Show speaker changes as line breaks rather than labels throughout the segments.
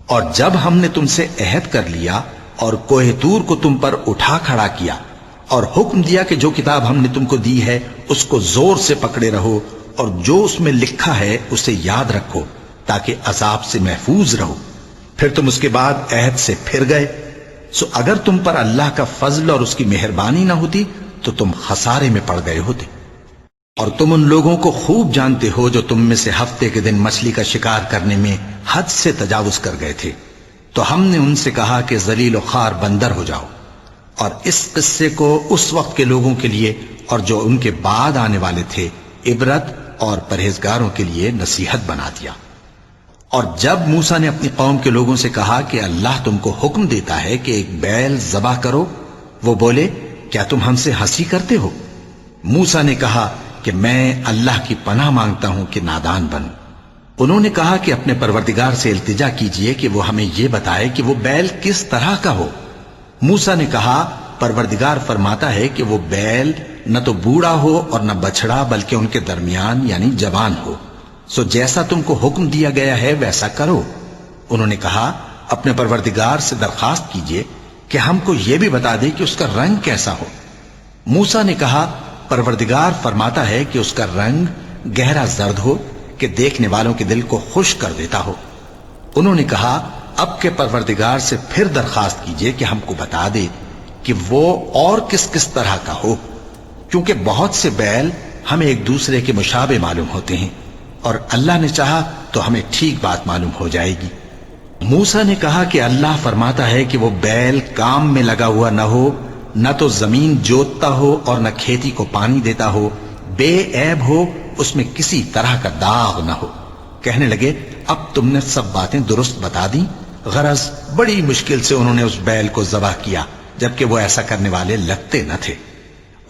اور جب ہم نے تم سے عہد کر لیا اور کوہ طور کو تم پر اٹھا کھڑا کیا اور حکم دیا کہ جو کتاب ہم نے تم کو دی ہے اس کو زور سے پکڑے رہو اور جو اس میں لکھا ہے اسے یاد رکھو تاکہ عذاب سے محفوظ رہو، پھر تم اس کے بعد عہد سے پھر گئے، سو اگر تم پر اللہ کا فضل اور اس کی مہربانی نہ ہوتی تو تم خسارے میں پڑ گئے ہوتے۔ اور تم ان لوگوں کو خوب جانتے ہو جو تم میں سے ہفتے کے دن مچھلی کا شکار کرنے میں حد سے تجاوز کر گئے تھے، تو ہم نے ان سے کہا کہ ذلیل و خوار بندر ہو جاؤ، اور اس قصے کو اس وقت کے لوگوں کے لیے اور جو ان کے بعد آنے والے تھے عبرت اور پرہیزگاروں کے لیے نصیحت بنا دیا۔ اور جب موسیٰ نے اپنی قوم کے لوگوں سے کہا کہ اللہ تم کو حکم دیتا ہے کہ ایک بیل ذبح کرو، وہ بولے کیا تم ہم سے ہنسی کرتے ہو؟ موسیٰ نے کہا کہ میں اللہ کی پناہ مانگتا ہوں کہ نادان بنوں۔ انہوں نے کہا کہ اپنے پروردگار سے التجا کیجئے کہ وہ ہمیں یہ بتائے کہ وہ بیل کس طرح کا ہو۔ موسیٰ نے کہا پروردگار فرماتا ہے کہ وہ بیل نہ تو بوڑھا ہو اور نہ بچڑا بلکہ ان کے درمیان یعنی جوان ہو، سو جیسا تم کو حکم دیا گیا ہے ویسا کرو۔ انہوں نے کہا اپنے پروردگار سے درخواست کیجئے کہ ہم کو یہ بھی بتا دے کہ اس کا رنگ کیسا ہو۔ موسیٰ نے کہا پروردگار فرماتا ہے کہ اس کا رنگ گہرا زرد ہو کہ دیکھنے والوں کے دل کو خوش کر دیتا ہو۔ انہوں نے کہا اب کے پروردگار سے پھر درخواست کیجئے کہ ہم کو بتا دے کہ وہ اور کس کس طرح کا ہو، کیونکہ بہت سے بیل ہمیں ایک دوسرے کے مشابہ معلوم ہوتے ہیں، اور اللہ نے چاہا تو ہمیں ٹھیک بات معلوم ہو جائے گی۔ موسیٰ نے کہا کہ اللہ فرماتا ہے کہ وہ بیل کام میں لگا ہوا نہ ہو، نہ تو زمین جوتتا ہو اور نہ کھیتی کو پانی دیتا ہو، بے عیب ہو، اس میں کسی طرح کا داغ نہ ہو۔ کہنے لگے اب تم نے سب باتیں درست بتا دیں۔ غرض بڑی مشکل سے انہوں نے اس بیل کو ذبح کیا، جبکہ وہ ایسا کرنے والے لگتے نہ تھے۔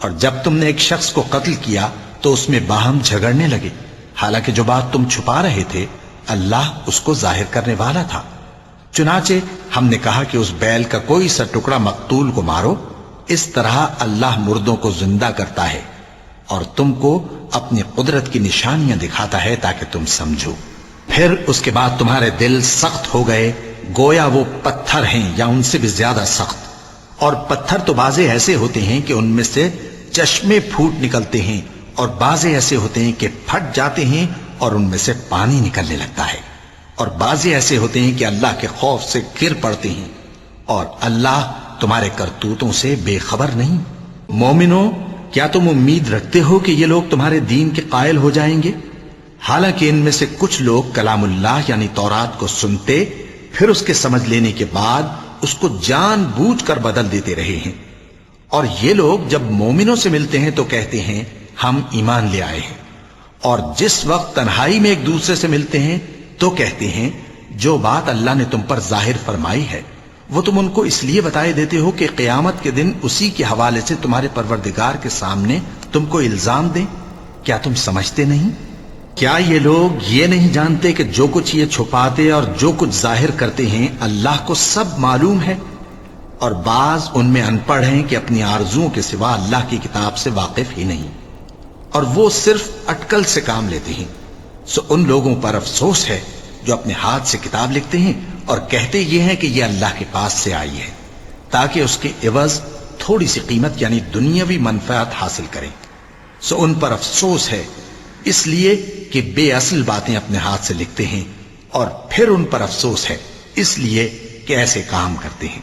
اور جب تم نے ایک شخص کو قتل کیا تو اس میں باہم جھگڑنے لگے، حالانکہ جو بات تم چھپا رہے تھے اللہ اس کو ظاہر کرنے والا تھا۔ چنانچہ ہم نے کہا کہ اس بیل کا کوئی سا ٹکڑا مقتول کو مارو، اس طرح اللہ مردوں کو زندہ کرتا ہے اور تم کو اپنی قدرت کی نشانیاں دکھاتا ہے تاکہ تم سمجھو۔ پھر اس کے بعد تمہارے دل سخت ہو گئے گویا وہ پتھر ہیں یا ان سے بھی زیادہ سخت، اور پتھر تو بعضے ایسے ہوتے ہیں کہ ان میں سے چشمے پھوٹ نکلتے ہیں، اور بعضے ایسے ہوتے ہیں کہ پھٹ جاتے ہیں اور ان میں سے پانی نکلنے لگتا ہے، اور بعضے ایسے ہوتے ہیں کہ اللہ کے خوف سے گر پڑتے ہیں، اور اللہ تمہارے کرتوتوں سے بے خبر نہیں۔ مومنو، کیا تم امید رکھتے ہو کہ یہ لوگ تمہارے دین کے قائل ہو جائیں گے؟ حالانکہ ان میں سے کچھ لوگ کلام اللہ یعنی تورات کو سنتے پھر اس کے سمجھ لینے کے بعد اس کو جان بوجھ کر بدل دیتے رہے ہیں، اور یہ لوگ جب مومنوں سے ملتے ہیں تو کہتے ہیں ہم ایمان لے آئے ہیں، اور جس وقت تنہائی میں ایک دوسرے سے ملتے ہیں تو کہتے ہیں جو بات اللہ نے تم پر ظاہر فرمائی ہے وہ تم ان کو اس لیے بتائے دیتے ہو کہ قیامت کے دن اسی کے حوالے سے تمہارے پروردگار کے سامنے تم کو الزام دیں۔ کیا تم سمجھتے نہیں؟ کیا یہ لوگ یہ نہیں جانتے کہ جو کچھ یہ چھپاتے اور جو کچھ ظاہر کرتے ہیں اللہ کو سب معلوم ہے؟ اور بعض ان میں ان پڑھ ہیں کہ اپنی آرزوؤں کے سوا اللہ کی کتاب سے واقف ہی نہیں، اور وہ صرف اٹکل سے کام لیتے ہیں۔ سو ان لوگوں پر افسوس ہے جو اپنے ہاتھ سے کتاب لکھتے ہیں اور کہتے یہ ہیں کہ یہ اللہ کے پاس سے آئی ہے تاکہ اس کے عوض تھوڑی سی قیمت یعنی دنیاوی منفعت حاصل کریں۔ سو ان پر افسوس ہے اس لیے کہ بے اصل باتیں اپنے ہاتھ سے لکھتے ہیں، اور پھر ان پر افسوس ہے اس لیے کہ ایسے کام کرتے ہیں۔